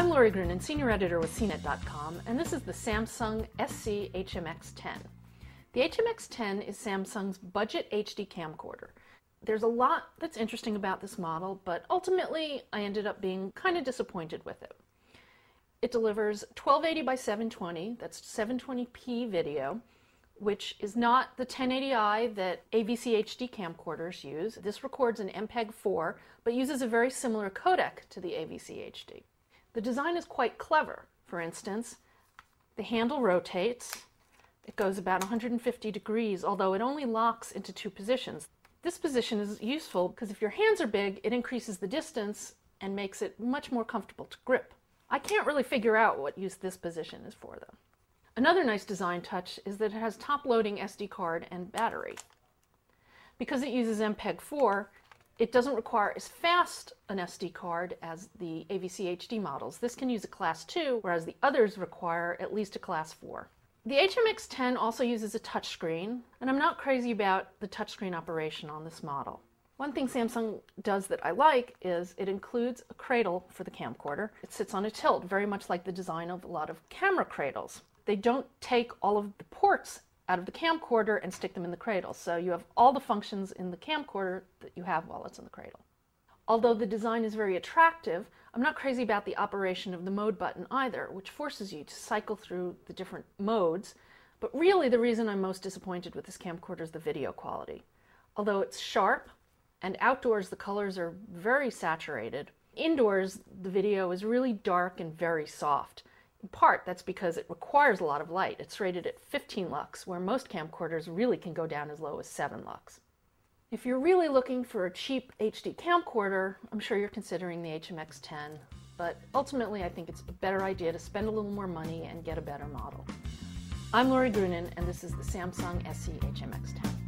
I'm Lori Grunin, Senior Editor with CNet.com, and this is the Samsung SC-HMX10. The HMX10 is Samsung's budget HD camcorder. There's a lot that's interesting about this model, but ultimately I ended up being kind of disappointed with it. It delivers 1280 by 720, that's 720p video, which is not the 1080i that AVC HD camcorders use. This records in MPEG-4, but uses a very similar codec to the AVC HD. The design is quite clever. For instance, the handle rotates. It goes about 150 degrees, although it only locks into two positions. This position is useful because if your hands are big, it increases the distance and makes it much more comfortable to grip. I can't really figure out what use this position is for, though. Another nice design touch is that it has top-loading SD card and battery. Because it uses MPEG-4, it doesn't require as fast an SD card as the AVC HD models. This can use a Class 2, whereas the others require at least a Class 4. The HMX10 also uses a touchscreen, and I'm not crazy about the touchscreen operation on this model. One thing Samsung does that I like is it includes a cradle for the camcorder. It sits on a tilt, very much like the design of a lot of camera cradles. They don't take all of the ports out of the camcorder and stick them in the cradle, so you have all the functions in the camcorder that you have while it's in the cradle. Although the design is very attractive, I'm not crazy about the operation of the mode button either, which forces you to cycle through the different modes. But really the reason I'm most disappointed with this camcorder is the video quality. Although it's sharp, and outdoors the colors are very saturated, indoors the video is really dark and very soft. In part, that's because it requires a lot of light. It's rated at 15 lux, where most camcorders really can go down as low as 7 lux. If you're really looking for a cheap HD camcorder, I'm sure you're considering the HMX10, but ultimately I think it's a better idea to spend a little more money and get a better model. I'm Lori Grunin, and this is the Samsung SC-HMX10.